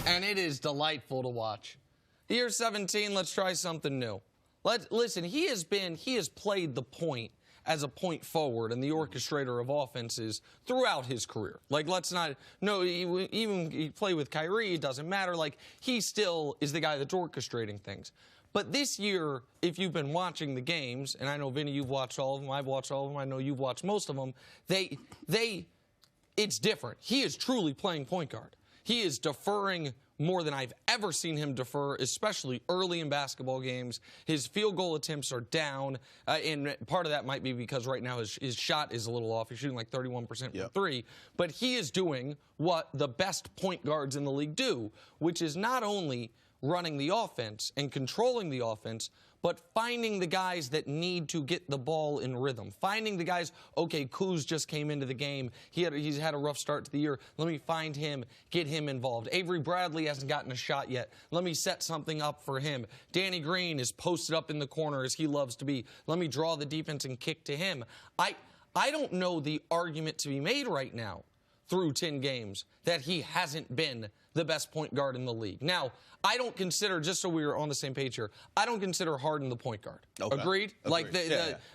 and it is delightful to watch. Year 17, let's try something new. Listen, he has played the point as a point forward and the orchestrator of offenses throughout his career. Like, even he play with Kyrie, it doesn't matter. Like, he still is the guy that's orchestrating things. But this year, if you've been watching the games, and I know, Vinny, you've watched all of them, I've watched all of them, I know you've watched most of them, it's different. He is truly playing point guard. He is deferring more than I've ever seen him defer, especially early in basketball games. His field goal attempts are down, and part of that might be because right now his shot is a little off. He's shooting like 31% from three, but he is doing what the best point guards in the league do, which is not only running the offense and controlling the offense, but finding the guys that need to get the ball in rhythm. Finding the guys, okay, Kuz just came into the game. He's had a rough start to the year. Let me find him, get him involved. Avery Bradley hasn't gotten a shot yet. Let me set something up for him. Danny Green is posted up in the corner as he loves to be. Let me draw the defense and kick to him. I don't know the argument to be made right now through 10 games that he hasn't been the best point guard in the league. Now, I don't consider, just so we're on the same page here, I don't consider Harden the point guard. Okay. Agreed? Like,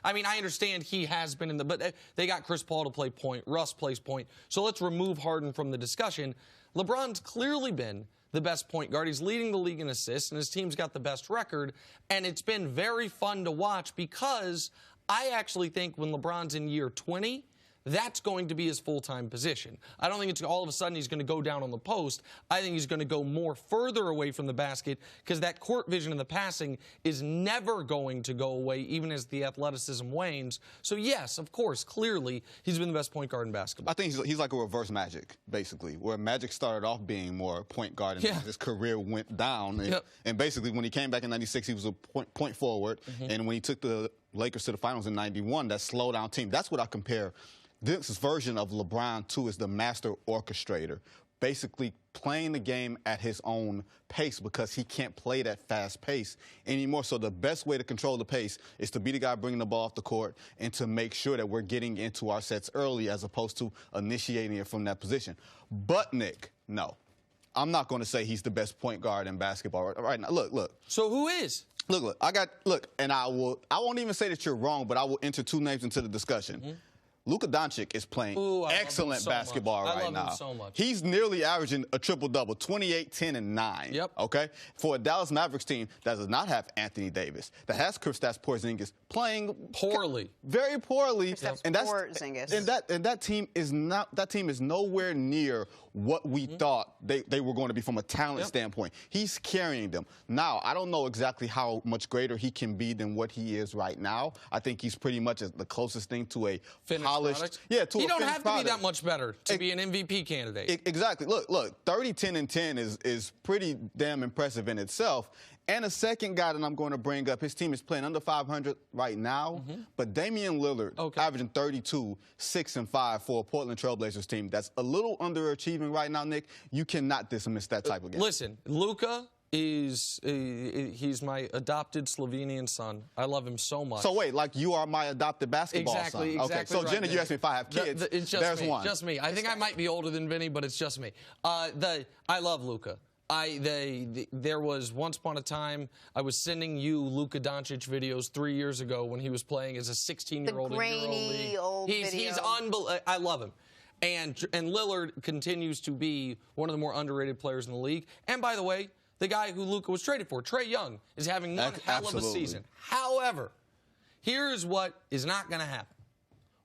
I mean, I understand he has been but they got Chris Paul to play point. Russ plays point. So let's remove Harden from the discussion. LeBron's clearly been the best point guard. He's leading the league in assists, and his team's got the best record. And it's been very fun to watch because I actually think when LeBron's in year 20, that's going to be his full-time position. I don't think it's all of a sudden he's going to go down on the post. I think he's going to go more further away from the basket because that court vision and the passing is never going to go away even as the athleticism wanes. So, yes, of course, clearly he's been the best point guard in basketball. I think he's like a reverse Magic, basically, where Magic started off being more point guard and his career went down. And basically when he came back in 96, he was a point forward. And when he took the Lakers to the finals in 91, that slow-down team, that's what I compare this version of LeBron to, is the master orchestrator, basically playing the game at his own pace because he can't play that fast pace anymore. So the best way to control the pace is to be the guy bringing the ball off the court and to make sure that we're getting into our sets early as opposed to initiating it from that position. But, Nick, no. I'm not going to say he's the best point guard in basketball right now. Look. So who is? Look, and I won't even say that you're wrong, but I will enter two names into the discussion. Luka Doncic is playing excellent basketball right now. I love him so much. He's nearly averaging a triple-double, 28, 10, and 9. Yep. Okay? For a Dallas Mavericks team that does not have Anthony Davis, that has Kristaps Porzingis playing poorly, very poorly, and that team is nowhere near what we thought they were going to be from a talent standpoint. He's carrying them. Now, I don't know exactly how much greater he can be than what he is right now. I think he's pretty much the closest thing to a finished product. Yeah, to you a don't have to product. be that much better to be an MVP candidate. Exactly. Look, 30, 10, and 10 is pretty damn impressive in itself. And a second guy that I'm going to bring up, his team is playing under 500 right now, but Damian Lillard averaging 32, 6, and 5 for a Portland Trailblazers team that's a little underachieving right now, Nick. You cannot dismiss that type of game. Listen, Luka he's my adopted Slovenian son. I love him so much. So wait, like you are my adopted basketball son. Exactly Okay, so right, Jenna, you asked me if I have kids. It's just There's me. one. Just me. I think I might be older than Vinny, but it's just me. I love Luka. There was once upon a time I was sending you Luka Doncic videos 3 years ago when he was playing as a 16-year-old in EuroLeague. He's unbelievable. I love him. And Lillard continues to be one of the more underrated players in the league. And by the way, the guy who Luka was traded for, Trae Young, is having one hell of a season. However, here's what is not going to happen.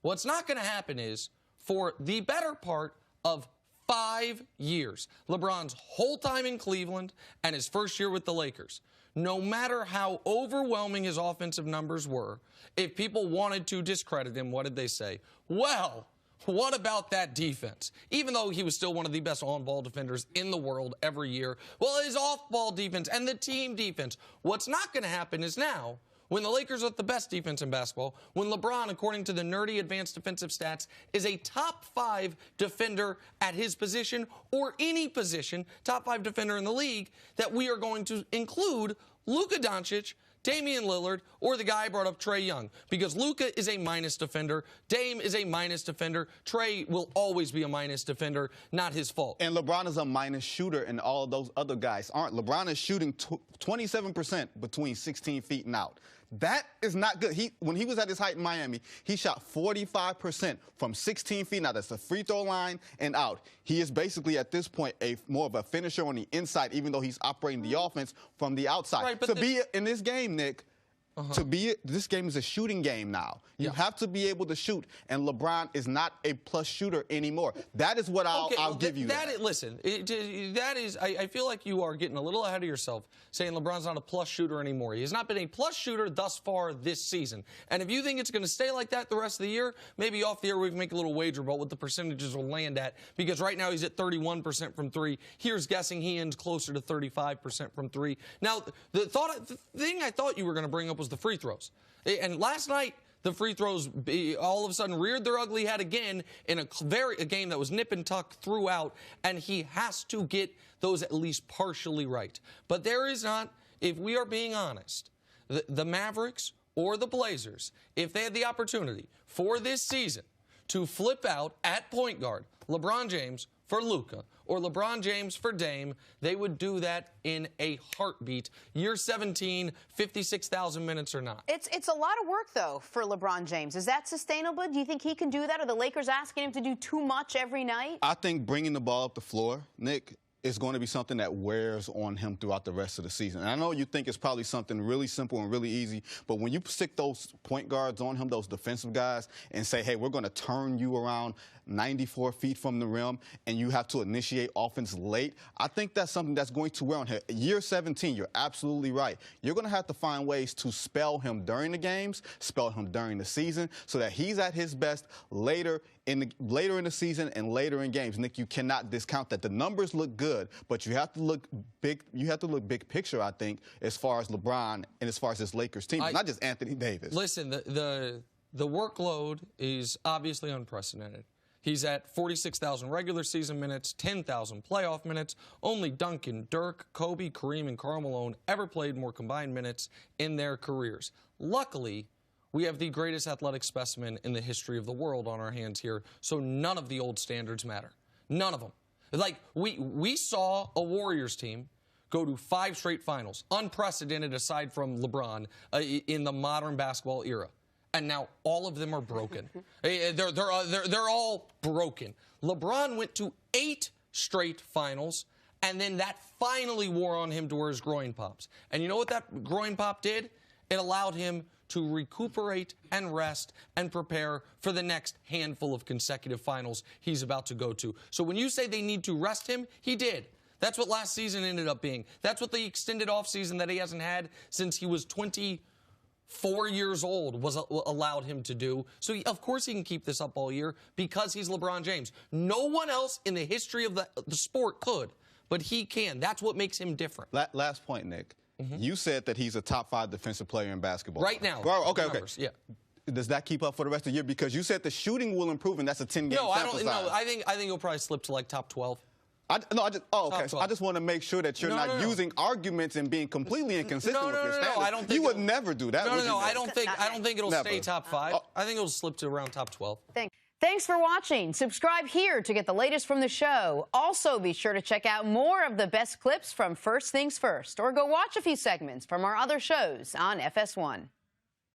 What's not going to happen is, for the better part of 5 years, LeBron's whole time in Cleveland and his first year with the Lakers, no matter how overwhelming his offensive numbers were, if people wanted to discredit him, what did they say? Well, what about that defense? Even though he was still one of the best on-ball defenders in the world every year, well, his off-ball defense and the team defense. What's not going to happen is now, when the Lakers are the best defense in basketball, when LeBron, according to the nerdy advanced defensive stats, is a top 5 defender at his position or any position, top 5 defender in the league, that we are going to include Luka Doncic Damian Lillard or the guy I brought up, Trae Young, because Luka is a minus defender. Dame is a minus defender. Trae will always be a minus defender, not his fault. And LeBron is a minus shooter, and all of those other guys aren't. LeBron is shooting 27% between 16 feet and out. That is not good. When he was at his height in Miami, he shot 45% from 16 feet. Now, that's the free throw line and out. He is basically, at this point, more of a finisher on the inside, even though he's operating the offense from the outside. Right, to be in this game, Nick, this game is a shooting game now. You have to be able to shoot, and LeBron is not a plus shooter anymore. That is what I'll give you. Listen, that is. I feel like you are getting a little ahead of yourself saying LeBron's not a plus shooter anymore. He has not been a plus shooter thus far this season. And if you think it's going to stay like that the rest of the year, maybe off the air we can make a little wager about what the percentages will land at, because right now he's at 31% from three. Here's guessing he ends closer to 35% from three. Now, the thing I thought you were going to bring up was the free throws. And last night, the free throws all of a sudden reared their ugly head again in a game that was nip and tuck throughout, and he has to get those at least partially right. But there is not, if we are being honest, the Mavericks or the Blazers, if they had the opportunity for this season to flip out at point guard LeBron James for Luka or LeBron James for Dame, they would do that in a heartbeat. Year 17, 56,000 minutes or not. It's a lot of work, though, for LeBron James. Is that sustainable? Do you think he can do that? Are the Lakers asking him to do too much every night? I think bringing the ball up the floor, Nick, is going to be something that wears on him throughout the rest of the season. And I know you think it's probably something really simple and really easy, but when you stick those point guards on him, those defensive guys, and say, hey, we're going to turn you around 94 feet from the rim, and you have to initiate offense late, I think that's something that's going to wear on him. Year 17, you're absolutely right. You're going to have to find ways to spell him during the games, spell him during the season, so that he's at his best later in the season and later in games. Nick, you cannot discount that. The numbers look good, but you have to look big. You have to look big picture, I think, as far as LeBron and as far as this Lakers team, not just Anthony Davis. Listen, the workload is obviously unprecedented. He's at 46,000 regular season minutes, 10,000 playoff minutes. Only Duncan, Dirk, Kobe, Kareem, and Karl Malone ever played more combined minutes in their careers. Luckily, we have the greatest athletic specimen in the history of the world on our hands here, so none of the old standards matter. None of them. Like, we saw a Warriors team go to 5 straight finals, unprecedented aside from LeBron, in the modern basketball era. And now all of them are broken. They're all broken. LeBron went to 8 straight finals, and then that finally wore on him to where his groin pops. And you know what that groin pop did? It allowed him to recuperate and rest and prepare for the next handful of consecutive finals he's about to go to. So when you say they need to rest him, he did. That's what last season ended up being. That's what the extended offseason that he hasn't had since he was 24 years old was allowed him to do. So, of course, he can keep this up all year because he's LeBron James. No one else in the history of the sport could, but he can. That's what makes him different. Last point, Nick. You said that he's a top 5 defensive player in basketball. Right now. Well, okay. Yeah. Does that keep up for the rest of the year? Because you said the shooting will improve, and that's a 10-game sample size. No, I think he'll probably slip to like top 12. Okay. So I just want to make sure that you're not using arguments and being completely inconsistent with your standards. I don't think you would never do that. No, I don't think it'll stay top 5. I think it'll slip to around top 12. Thanks for watching. Subscribe here to get the latest from the show. Also, be sure to check out more of the best clips from First Things First, or go watch a few segments from our other shows on FS1.